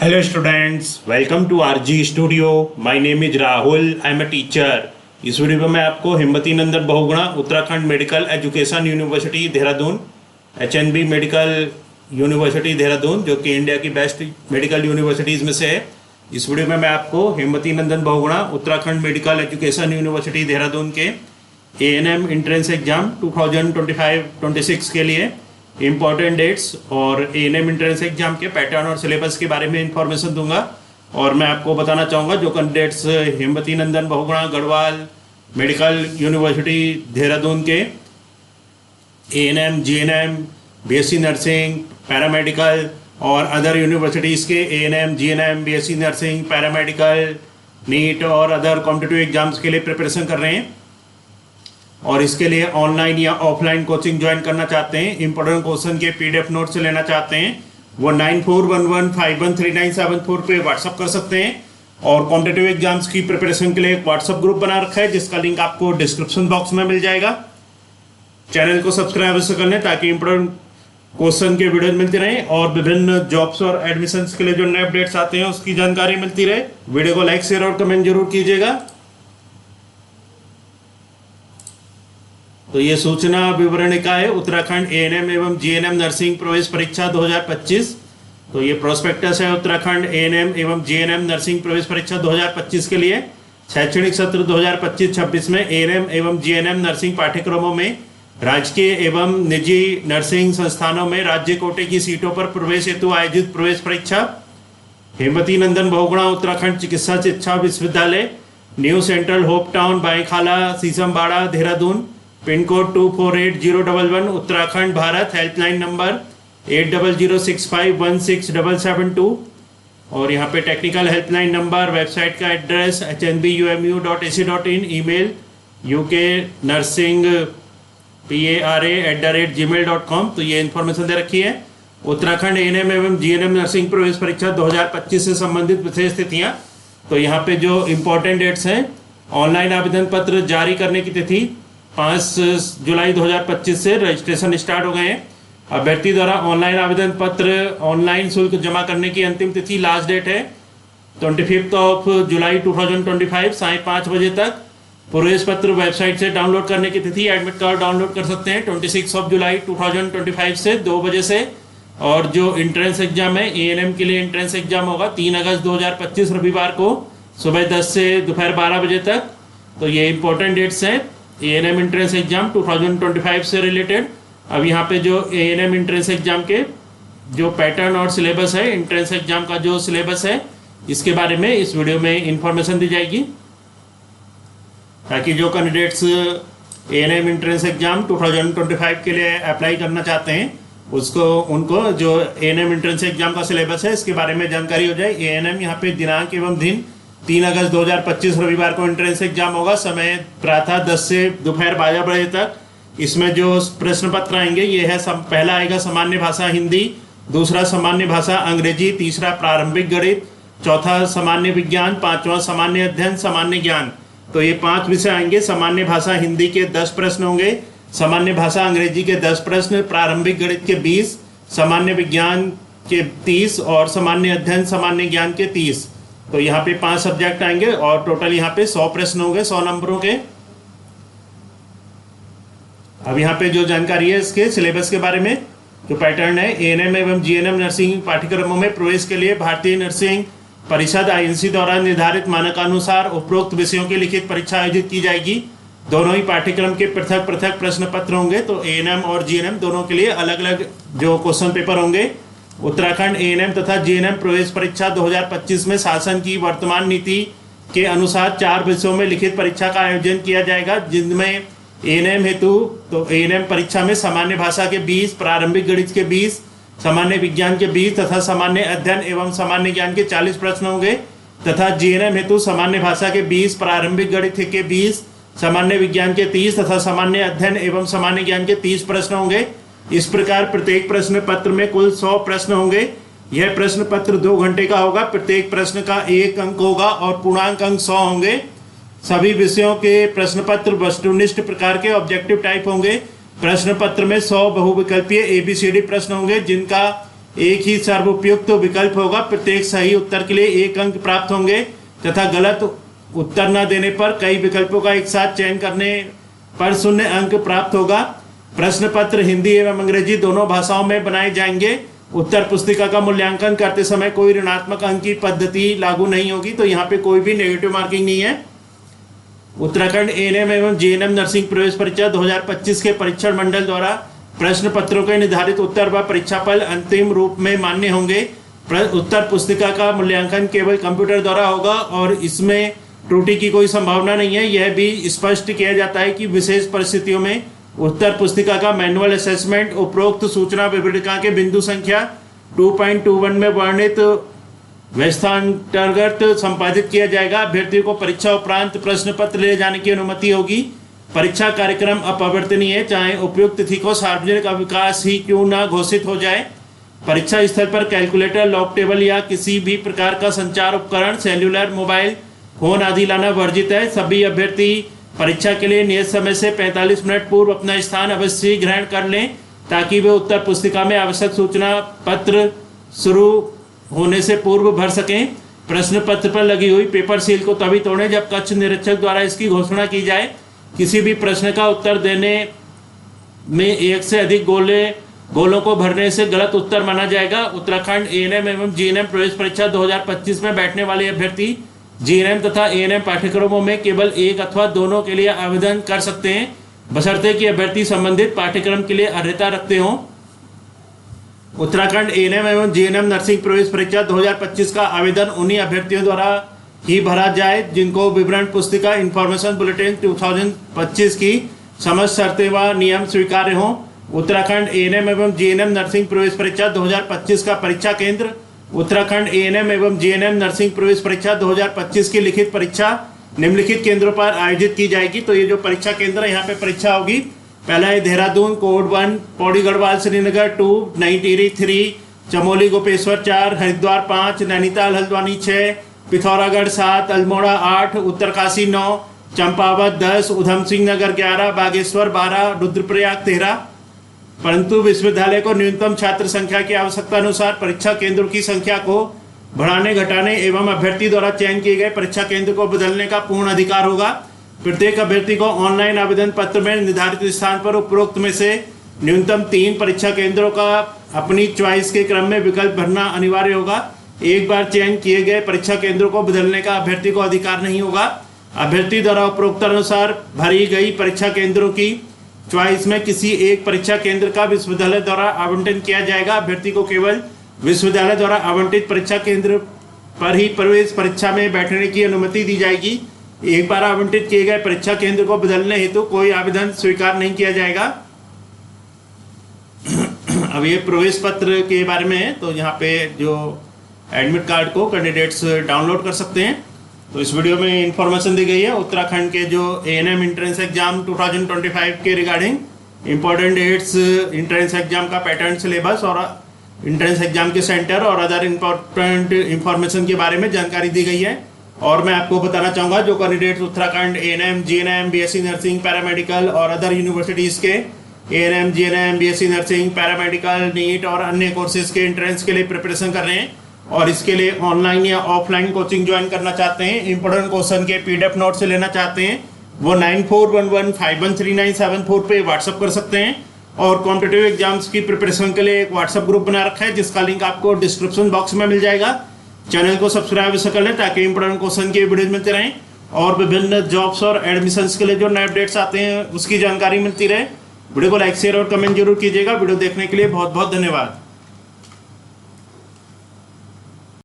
Hello students, welcome to RG Studio. My name is Rahul. I am a teacher. इस video में मैं आपको Himmati Nandan Bahuguna Uttarakhand medical education university Dehradun HNB medical university Dehradun जो कि India की best medical universities में से है। इस वीडियो में मैं आपको Himmati Nandan Bahuguna Uttarakhand medical education university Dehradun के ANM एंट्रेंस एग्जाम 2025-26 के लिए इम्पॉर्टेंट डेट्स और ANM एंट्रेंस एग्जाम के पैटर्न और सिलेबस के बारे में इंफॉर्मेशन दूंगा। और मैं आपको बताना चाहूँगा जो candidates Hemvati Nandan Bahuguna Garhwal medical university Dehradun के ANM GNM BSc nursing paramedical और अदर यूनिवर्सिटीज़ के ANM GNM BSc nursing paramedical NEET और अदर कॉम्पिटिटिव एग्जाम्स के लिए प्रिपरेशन कर रहे हैं और इसके लिए ऑनलाइन या ऑफलाइन कोचिंग ज्वाइन करना चाहते हैं, इंपॉर्टेंट क्वेश्चन के PDF नोट्स लेना चाहते हैं, वो 9411513974 पे व्हाट्सअप कर सकते हैं। और कॉम्पिटिटिव एग्जाम्स की प्रिपरेशन के लिए एक व्हाट्सअप ग्रुप बना रखा है जिसका लिंक आपको डिस्क्रिप्शन बॉक्स में मिल जाएगा। चैनल को सब्सक्राइब अवश्य कर लें ताकि इंपॉर्टेंट क्वेश्चन के वीडियो मिलती रहें और विभिन्न जॉब्स और एडमिशन्स के लिए जो नए अपडेट्स आते हैं उसकी जानकारी मिलती रहे। वीडियो को लाइक शेयर और कमेंट जरूर कीजिएगा। तो ये सूचना विवरणिका है उत्तराखंड ANM एवं GNM नर्सिंग प्रवेश परीक्षा 2025। तो ये प्रोस्पेक्टस है उत्तराखंड ANM एवं GNM नर्सिंग प्रवेश परीक्षा 2025 के लिए। शैक्षणिक सत्र 2025-26 में ANM एवं GNM नर्सिंग पाठ्यक्रमों में राजकीय एवं निजी नर्सिंग संस्थानों में राज्य कोटे की सीटों पर प्रवेश हेतु आयोजित प्रवेश परीक्षा हिम्मती नंदन बहुगुणा उत्तराखंड चिकित्सा शिक्षा विश्वविद्यालय new central hope town Baikhala Seesambada Dehradun pin code 248011 Uttarakhand Bharat. Helpline number 8006516772 और यहाँ पे टेक्निकल हेल्पलाइन नंबर, वेबसाइट का एड्रेस hnbumu.ac.in, ईमेल uknursingpara@gmail.com। तो ये इन्फॉर्मेशन दे रखी है। उत्तराखंड ANM एवं GNM नर्सिंग प्रवेश परीक्षा 2025 से संबंधित विशेष तिथियाँ। तो यहाँ पे जो इम्पोर्टेंट डेट्स हैं, ऑनलाइन आवेदन पत्र जारी करने की तिथि 5 जुलाई 2025 से रजिस्ट्रेशन स्टार्ट हो गए हैं। अभ्यर्थी द्वारा ऑनलाइन आवेदन पत्र ऑनलाइन शुल्क जमा करने की अंतिम तिथि लास्ट डेट है 25 जुलाई 2025 साढ़े 5 बजे तक। प्रवेश पत्र वेबसाइट से डाउनलोड करने की तिथि एडमिट कार्ड डाउनलोड कर सकते हैं 26 जुलाई 2025 से 2 बजे से। और जो एंट्रेंस एग्जाम है ANM के लिए एंट्रेंस एग्जाम होगा 3 अगस्त 2025 रविवार को सुबह 10 से दोपहर 12 बजे तक। तो ये इंपॉर्टेंट डेट्स हैं ANM एंट्रेंस एग्जाम 2025 से रिलेटेड। अब यहाँ पे जो ANM एंट्रेंस एग्जाम के जो पैटर्न और सिलेबस है, एंट्रेंस एग्जाम का जो सिलेबस है, इसके बारे में इस वीडियो में इंफॉर्मेशन दी जाएगी ताकि जो कैंडिडेट्स ANM एंट्रेंस एग्जाम 2025 के लिए अप्लाई करना चाहते हैं उनको जो ANM एंट्रेंस एग्जाम का सिलेबस है इसके बारे में जानकारी हो जाए। ANM यहाँ पे दिनांक एवं दिन 3 अगस्त 2025 रविवार को एंट्रेंस एग्जाम होगा। समय प्रातः 10 से दोपहर 12 बजे तक। इसमें जो प्रश्न पत्र आएंगे ये है, पहला आएगा सामान्य भाषा हिंदी, दूसरा सामान्य भाषा अंग्रेजी, तीसरा प्रारंभिक गणित, चौथा सामान्य विज्ञान, पांचवा सामान्य अध्ययन सामान्य ज्ञान। तो ये 5 विषय आएंगे। सामान्य भाषा हिंदी के 10 प्रश्न होंगे, सामान्य भाषा अंग्रेजी के 10 प्रश्न, प्रारंभिक गणित के 20, सामान्य विज्ञान के 30 और सामान्य अध्ययन सामान्य ज्ञान के 30। तो यहाँ पे 5 सब्जेक्ट आएंगे और टोटल यहाँ पे 100 प्रश्न होंगे 100 नंबरों के। अब यहाँ पे जो जानकारी है इसके सिलेबस के बारे में, जो पैटर्न है, ANM एवं GNM नर्सिंग पाठ्यक्रमों में प्रवेश के लिए भारतीय नर्सिंग परिषद INC द्वारा निर्धारित मानकानुसार उपरोक्त विषयों की लिखित परीक्षा आयोजित की जाएगी। दोनों ही पाठ्यक्रम के पृथक पृथक प्रश्न पत्र होंगे। तो ANM और GNM दोनों के लिए अलग अलग जो क्वेश्चन पेपर होंगे। उत्तराखंड ANM तथा GNM प्रवेश परीक्षा 2025 में शासन की वर्तमान नीति के अनुसार 4 विषयों में लिखित परीक्षा का आयोजन किया जाएगा, जिनमें ANM हेतु तो ANM परीक्षा में सामान्य भाषा के 20, प्रारंभिक गणित के 20, सामान्य विज्ञान के 20 तथा सामान्य अध्ययन एवं सामान्य ज्ञान के 40 प्रश्न होंगे। तथा GNM हेतु सामान्य भाषा के 20, प्रारंभिक गणित के 20, सामान्य विज्ञान के 30 तथा सामान्य अध्ययन एवं सामान्य ज्ञान के 30 प्रश्न होंगे। इस प्रकार प्रत्येक प्रश्न पत्र में कुल 100 प्रश्न होंगे। यह प्रश्न पत्र 2 घंटे का होगा। प्रत्येक प्रश्न का 1 अंक होगा और पूर्णांक अंक 100 होंगे। सभी विषयों के प्रश्न पत्र वस्तुनिष्ठ प्रकार के ऑब्जेक्टिव टाइप होंगे। प्रश्न पत्र में 100 बहुविकल्पीय ABCD प्रश्न होंगे जिनका एक ही सर्वोपयुक्त विकल्प होगा। प्रत्येक सही उत्तर के लिए 1 अंक प्राप्त होंगे तथा गलत उत्तर न देने पर कई विकल्पों का एक साथ चयन करने पर 0 अंक प्राप्त होगा। प्रश्न पत्र हिंदी एवं अंग्रेजी दोनों भाषाओं में बनाए जाएंगे। उत्तर पुस्तिका का मूल्यांकन करते समय कोई ऋणात्मक अंक की पद्धति लागू नहीं होगी, तो यहाँ पे कोई भी नेगेटिव मार्किंग नहीं है। उत्तराखंड एएनएम एवं जीएनएम नर्सिंग प्रवेश परीक्षा 2025 के परीक्षण मंडल द्वारा प्रश्न पत्रों के निर्धारित उत्तर व परीक्षा फल अंतिम रूप में मान्य होंगे। उत्तर पुस्तिका का मूल्यांकन केवल कंप्यूटर द्वारा होगा और इसमें त्रुटि की कोई संभावना नहीं है। यह भी स्पष्ट किया जाता है कि विशेष परिस्थितियों में उत्तर पुस्तिका का मैनुअल असेसमेंट उपरोक्त सूचना विवरणिका के बिंदु संख्या 2.21 में वर्णित व्यवस्थांतर्गत संपादित किया जाएगा। अभ्यर्थियों को परीक्षा उपरांत प्रश्न पत्र ले जाने की अनुमति होगी। परीक्षा कार्यक्रम अपरिवर्तनीय है, चाहे उपयुक्त तिथि को सार्वजनिक अवकाश ही क्यों न घोषित हो जाए। परीक्षा स्थल पर कैलकुलेटर, लॉग टेबल या किसी भी प्रकार का संचार उपकरण, सेल्युलर, मोबाइल फोन आदि लाना वर्जित है। सभी अभ्यर्थी परीक्षा के लिए नियत समय से 45 मिनट पूर्व अपना स्थान अवश्य ग्रहण कर लें ताकि वे उत्तर पुस्तिका में आवश्यक सूचना पत्र शुरू होने से पूर्व भर सकें। प्रश्न पत्र पर लगी हुई पेपर सील को तभी तोड़ें जब कक्ष निरीक्षक द्वारा इसकी घोषणा की जाए। किसी भी प्रश्न का उत्तर देने में एक से अधिक गोलों को भरने से गलत उत्तर माना जाएगा। उत्तराखंड एएनएम एवं जीएनएम प्रवेश परीक्षा 2025 में बैठने वाले अभ्यर्थी जीएनएम तथा एएनएम पाठ्यक्रमों में केवल एक अथवा दोनों के लिए आवेदन कर सकते हैं, बशर्ते कि अभ्यर्थी संबंधित पाठ्यक्रम के लिए अर्हता रखते हों। उत्तराखंड एएनएम एवं जीएनएम नर्सिंग प्रवेश परीक्षा 2025 का आवेदन उन्हीं अभ्यर्थियों द्वारा ही भरा जाए जिनको विवरण पुस्तिका इंफॉर्मेशन बुलेटिन 2025 की समस्त शर्तें व नियम स्वीकार्य हों। उत्तराखंड एएनएम एवं जीएनएम नर्सिंग प्रवेश परीक्षा 2025 का परीक्षा केंद्र उत्तराखंड एएनएम एवं जीएनएम नर्सिंग प्रवेश परीक्षा 2025 की लिखित परीक्षा निम्नलिखित केंद्रों पर आयोजित की जाएगी। तो ये जो परीक्षा केंद्र है यहाँ पे परीक्षा होगी, पहला है देहरादून कोड 1, पौड़ी गढ़वाल श्रीनगर 2, नई टिहरी 3, चमोली गोपेश्वर 4, हरिद्वार 5, नैनीताल हल्द्वानी 6, पिथौरागढ़ 7, अल्मोड़ा 8, उत्तरकाशी 9, चंपावत 10, उधम सिंह नगर 11, बागेश्वर 12, रुद्रप्रयाग 13। परंतु विश्वविद्यालय को न्यूनतम छात्र संख्या की आवश्यकता अनुसार परीक्षा केंद्रों की संख्या को बढ़ाने, घटाने एवं अभ्यर्थी द्वारा चयन किए गए परीक्षा केंद्र को बदलने का पूर्ण अधिकार होगा। प्रत्येक अभ्यर्थी को ऑनलाइन आवेदन पत्र में निर्धारित स्थान पर उपरोक्त में से न्यूनतम 3 परीक्षा केंद्रों का अपनी च्वाइस के क्रम में विकल्प भरना अनिवार्य होगा। एक बार चयन किए गए परीक्षा केंद्रों को बदलने का अभ्यर्थी को अधिकार नहीं होगा। अभ्यर्थी द्वारा उपरोक्त अनुसार भरी गई परीक्षा केंद्रों की च्वाइस में किसी एक परीक्षा केंद्र का विश्वविद्यालय द्वारा आवंटन किया जाएगा। अभ्यर्थी को केवल विश्वविद्यालय द्वारा आवंटित परीक्षा केंद्र पर ही प्रवेश परीक्षा में बैठने की अनुमति दी जाएगी। एक बार आवंटित किए गए परीक्षा केंद्र को बदलने हेतु कोई आवेदन स्वीकार नहीं किया जाएगा। अब ये प्रवेश पत्र के बारे में है, तो यहाँ पे जो एडमिट कार्ड को कैंडिडेट्स डाउनलोड कर सकते हैं। तो इस वीडियो में इंफॉर्मेशन दी गई है उत्तराखंड के जो एएनएम एंट्रेंस एग्जाम 2025 के regarding important dates, entrance exam का पैटर्न, सिलेबस और एंट्रेंस एग्जाम के सेंटर और अदर इंपॉर्टेंट इंफॉर्मेशन के बारे में जानकारी दी गई है। और मैं आपको बताना चाहूँगा जो candidates Uttarakhand ANM, GNM, BSc nursing, paramedical और अदर यूनिवर्सिटीज़ के ANM, GNM, BSc nursing, paramedical, NEET और अन्य कोर्सेज के एंट्रेंस के लिए प्रिपरेशन कर रहे हैं और इसके लिए ऑनलाइन या ऑफलाइन कोचिंग ज्वाइन करना चाहते हैं, इंपॉर्टेंट क्वेश्चन के पीडीएफ नोट से लेना चाहते हैं, वो 9411513974 पे व्हाट्सअप कर सकते हैं। और कॉम्पिटिटिव एग्जाम्स की प्रिपरेशन के लिए एक व्हाट्सअप ग्रुप बना रखा है जिसका लिंक आपको डिस्क्रिप्शन बॉक्स में मिल जाएगा। चैनल को सब्सक्राइब कर लें ताकि इंपॉर्टेंट क्वेश्चन के वीडियोज मिलते रहें और विभिन्न जॉब्स और एडमिशन्स के लिए जो नए अपडेट्स आते हैं उसकी जानकारी मिलती रहे। वीडियो को लाइक, शेयर और कमेंट जरूर कीजिएगा। वीडियो देखने के लिए बहुत बहुत धन्यवाद।